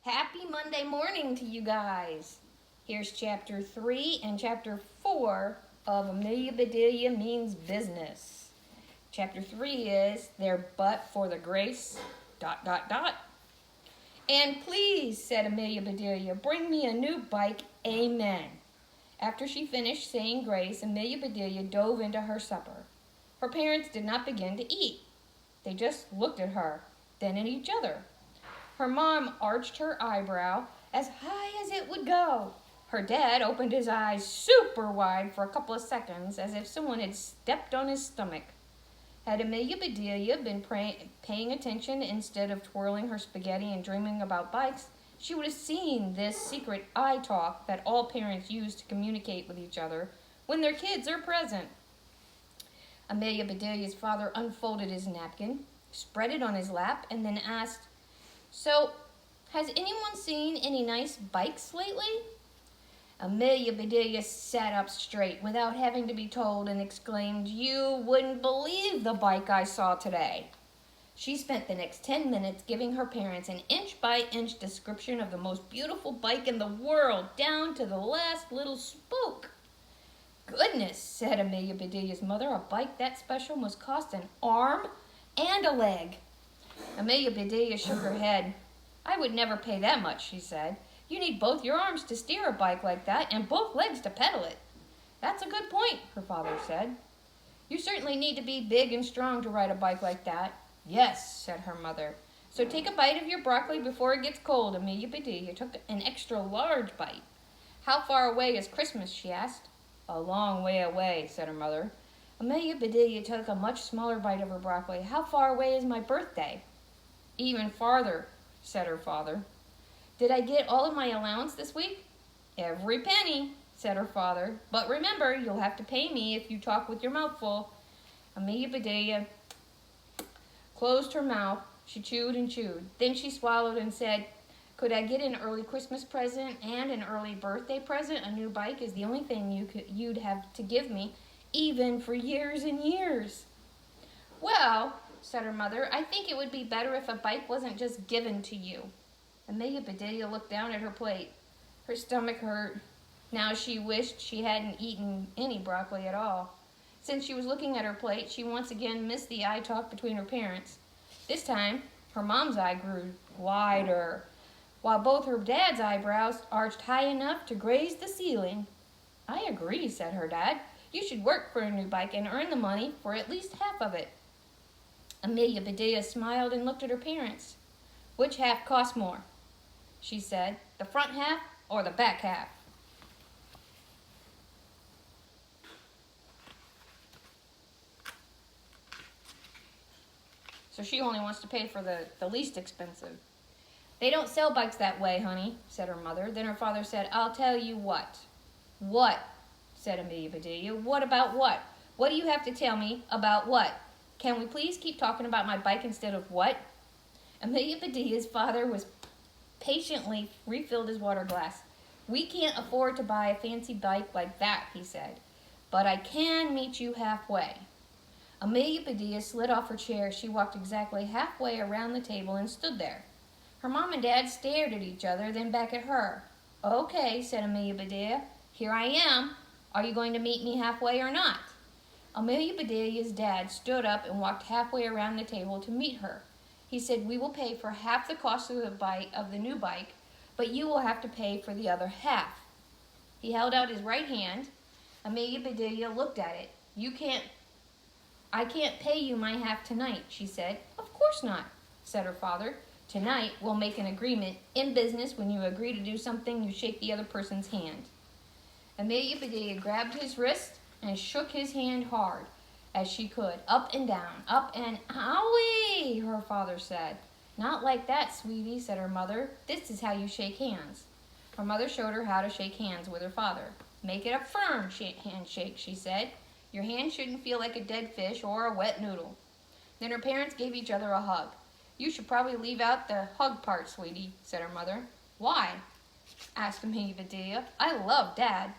Happy Monday morning to you guys. Here's chapter 3 and chapter 4 of Amelia Bedelia Means Business. Chapter 3 is Their But for the Grace, ... And please, said Amelia Bedelia, bring me a new bike, amen. After she finished saying grace, Amelia Bedelia dove into her supper. Her parents did not begin to eat. They just looked at her, then at each other. Her mom arched her eyebrow as high as it would go. Her dad opened his eyes super wide for a couple of seconds as if someone had stepped on his stomach. Had Amelia Bedelia been paying attention instead of twirling her spaghetti and dreaming about bikes, she would have seen this secret eye talk that all parents use to communicate with each other when their kids are present. Amelia Bedelia's father unfolded his napkin, spread it on his lap, and then asked, "So, has anyone seen any nice bikes lately?" Amelia Bedelia sat up straight without having to be told and exclaimed, "You wouldn't believe the bike I saw today." She spent the next 10 minutes giving her parents an inch-by-inch description of the most beautiful bike in the world, down to the last little spoke. "Goodness," said Amelia Bedelia's mother, "a bike that special must cost an arm and a leg." Amelia Bedelia shook her head. "I would never pay that much," she said. "You need both your arms to steer a bike like that and both legs to pedal it." "That's a good point," her father said. "You certainly need to be big and strong to ride a bike like that." "Yes," said her mother. "So take a bite of your broccoli before it gets cold." Amelia Bedelia took an extra large bite. "How far away is Christmas?" she asked. "A long way away," said her mother. Amelia Bedelia took a much smaller bite of her broccoli. "How far away is my birthday?" "Even farther," said her father. "Did I get all of my allowance this week?" "Every penny," said her father. "But remember, you'll have to pay me if you talk with your mouth full." Amelia Bedelia closed her mouth. She chewed and chewed. Then she swallowed and said, "Could I get an early Christmas present and an early birthday present? A new bike is the only thing you'd have to give me, even for years and years." "Well," said her mother, "I think it would be better if a bike wasn't just given to you." Amelia Bedelia looked down at her plate. Her stomach hurt. Now she wished she hadn't eaten any broccoli at all. Since she was looking at her plate, she once again missed the eye talk between her parents. This time, her mom's eye grew wider, while both her dad's eyebrows arched high enough to graze the ceiling. "I agree," said her dad. "You should work for a new bike and earn the money for at least half of it." Amelia Bedelia smiled and looked at her parents. "Which half costs more?" she said. "The front half or the back half?" So she only wants to pay for the least expensive. "They don't sell bikes that way, honey," said her mother. Then her father said, "I'll tell you what." "What?" said Amelia Bedelia. "What about what? What do you have to tell me about what? Can we please keep talking about my bike instead of what?" Amelia Bedelia's father was patiently refilled his water glass. "We can't afford to buy a fancy bike like that," he said, "but I can meet you halfway." Amelia Bedelia slid off her chair. She walked exactly halfway around the table and stood there. Her mom and dad stared at each other, then back at her. "Okay," said Amelia Bedelia. "Here I am. Are you going to meet me halfway or not?" Amelia Bedelia's dad stood up and walked halfway around the table to meet her. He said, "We will pay for half the cost of the new bike, but you will have to pay for the other half." He held out his right hand. Amelia Bedelia looked at it. "I can't pay you my half tonight," she said. "Of course not," said her father. "Tonight we'll make an agreement. In business, when you agree to do something, you shake the other person's hand." Amelia Bedelia grabbed his wrist and shook his hand hard as she could, up and down, up and "Owie," her father said. "Not like that, sweetie," said her mother. "This is how you shake hands." Her mother showed her how to shake hands with her father. "Make it a firm handshake," she said. "Your hand shouldn't feel like a dead fish or a wet noodle." Then her parents gave each other a hug. "You should probably leave out the hug part, sweetie," said her mother. "Why?" asked Amelia Bedelia. "I love Dad."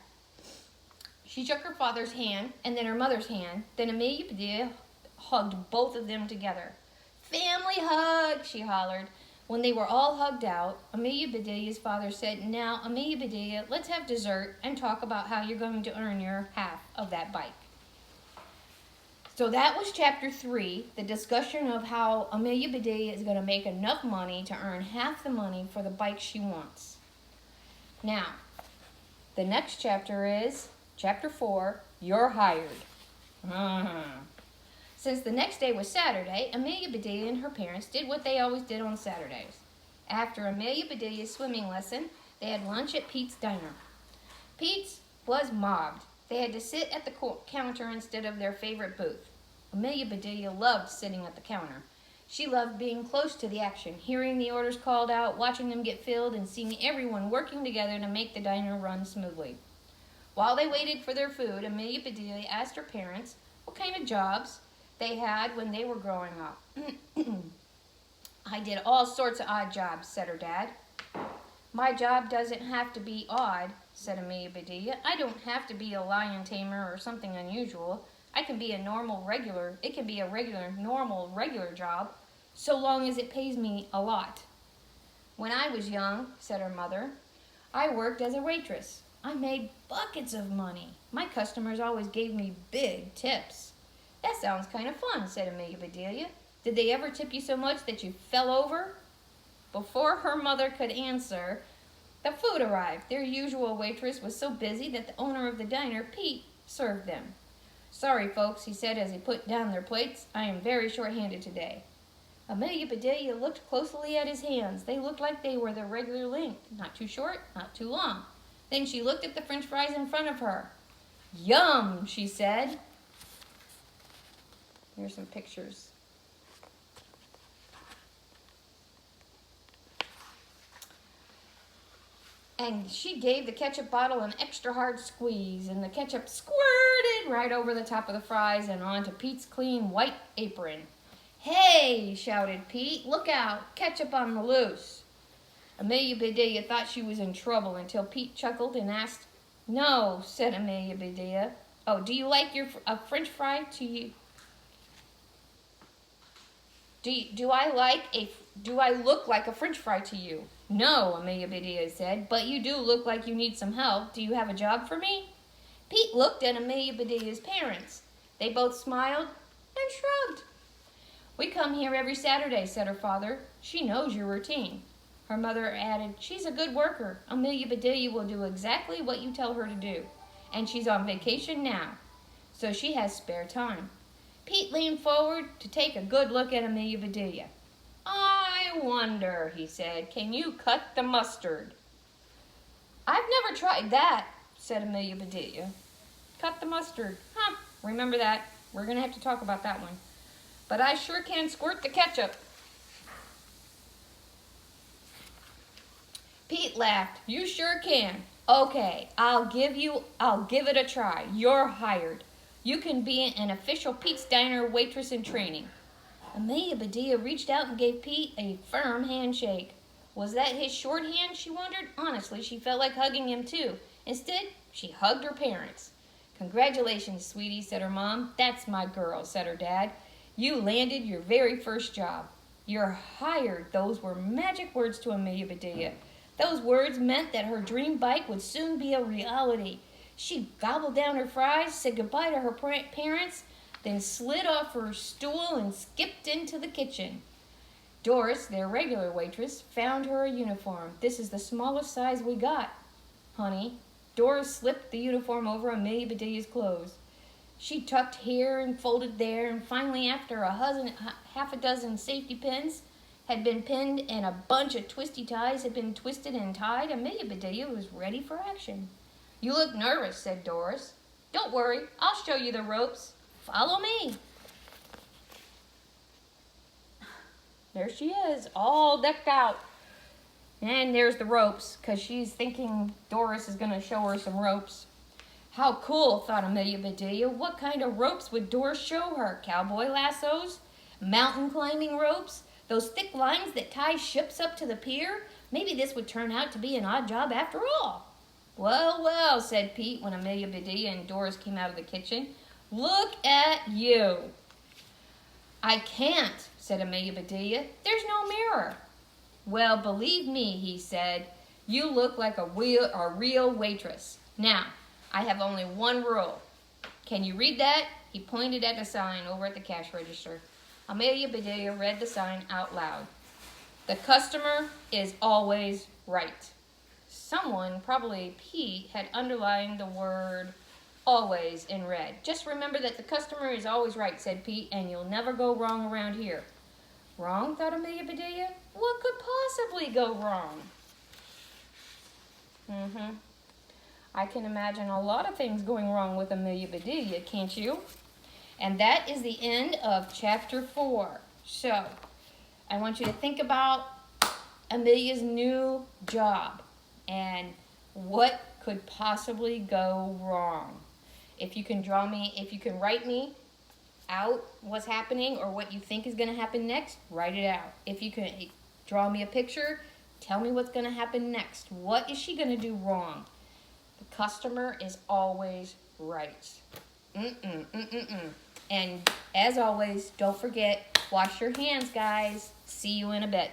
She shook her father's hand and then her mother's hand. Then Amelia Bedelia hugged both of them together. "Family hug," she hollered. When they were all hugged out, Amelia Bedelia's father said, "Now, Amelia Bedelia, let's have dessert and talk about how you're going to earn your half of that bike." So that was chapter 3, the discussion of how Amelia Bedelia is going to make enough money to earn half the money for the bike she wants. Now, the next chapter is chapter 4, You're Hired. Since the next day was Saturday, Amelia Bedelia and her parents did what they always did on Saturdays. After Amelia Bedelia's swimming lesson, they had lunch at Pete's diner. Pete's was mobbed. They had to sit at the counter instead of their favorite booth. Amelia Bedelia loved sitting at the counter. She loved being close to the action, hearing the orders called out, watching them get filled, and seeing everyone working together to make the diner run smoothly. While they waited for their food, Amelia Bedelia asked her parents what kind of jobs they had when they were growing up. "I did all sorts of odd jobs," said her dad. "My job doesn't have to be odd," said Amelia Bedelia. "I don't have to be a lion tamer or something unusual. It can be a regular job, so long as it pays me a lot." "When I was young," said her mother, "I worked as a waitress. I made buckets of money. My customers always gave me big tips." "That sounds kind of fun," said Amelia Bedelia. "Did they ever tip you so much that you fell over?" Before her mother could answer, the food arrived. Their usual waitress was so busy that the owner of the diner, Pete, served them. "Sorry, folks," he said as he put down their plates. "I am very short-handed today." Amelia Bedelia looked closely at his hands. They looked like they were the regular length, not too short, not too long. Then she looked at the French fries in front of her. "Yum," she said. Here's some pictures. And she gave the ketchup bottle an extra hard squeeze, and the ketchup squirted right over the top of the fries and onto Pete's clean white apron. "Hey," shouted Pete, "look out, ketchup on the loose." Amelia Bedelia thought she was in trouble until Pete chuckled and asked. "No," said Amelia Bedelia. "Oh, do you like a French fry to you? Do I look like a French fry to you?" "No," Amelia Bedelia said, "but you do look like you need some help. Do you have a job for me?" Pete looked at Amelia Bedelia's parents. They both smiled and shrugged. "We come here every Saturday," said her father. "She knows your routine." Her mother added, "She's a good worker. Amelia Bedelia will do exactly what you tell her to do. And she's on vacation now, so she has spare time." Pete leaned forward to take a good look at Amelia Bedelia. "I wonder," he said, "can you cut the mustard?" "I've never tried that," said Amelia Bedelia. "Cut the mustard. Remember that. We're going to have to talk about that one. But I sure can squirt the ketchup." Pete laughed. "You sure can. Okay, I'll give it a try. You're hired. You can be an official Pete's Diner waitress in training." Amelia Bedelia reached out and gave Pete a firm handshake. Was that his shorthand, she wondered? Honestly, she felt like hugging him too. Instead, she hugged her parents. "Congratulations, sweetie," said her mom. "That's my girl," said her dad. "You landed your very first job. You're hired." Those were magic words to Amelia Bedelia. Those words meant that her dream bike would soon be a reality. She gobbled down her fries, said goodbye to her parents, then slid off her stool and skipped into the kitchen. Doris, their regular waitress, found her a uniform. "This is the smallest size we got, honey." Doris slipped the uniform over Amelia Bedelia's clothes. She tucked here and folded there, and finally, after half a dozen safety pins had been pinned and a bunch of twisty ties had been twisted and tied, Amelia Bedelia was ready for action. "You look nervous," said Doris. "Don't worry, I'll show you the ropes. Follow me." There she is, all decked out. And there's the ropes, because she's thinking Doris is going to show her some ropes. How cool, thought Amelia Bedelia. What kind of ropes would Doris show her? Cowboy lassos? Mountain climbing ropes? Those thick lines that tie ships up to the pier? Maybe this would turn out to be an odd job after all. "Well, well," said Pete when Amelia Bedelia and Doris came out of the kitchen. "Look at you." "I can't," said Amelia Bedelia. "There's no mirror." Well, believe me, he said, you look like a real waitress. Now, I have only one rule. Can you read that? He pointed at a sign over at the cash register. Amelia Bedelia read the sign out loud. The customer is always right. Someone, probably Pete, had underlined the word always in red. Just remember that the customer is always right, said Pete, and you'll never go wrong around here. Wrong, thought Amelia Bedelia. What could possibly go wrong? I can imagine a lot of things going wrong with Amelia Bedelia, can't you? And that is the end of chapter 4. So, I want you to think about Amelia's new job and what could possibly go wrong. If you can write me out what's happening or what you think is going to happen next, write it out. If you can draw me a picture, tell me what's going to happen next. What is she going to do wrong? The customer is always right. And as always, don't forget, wash your hands, guys. See you in a bit.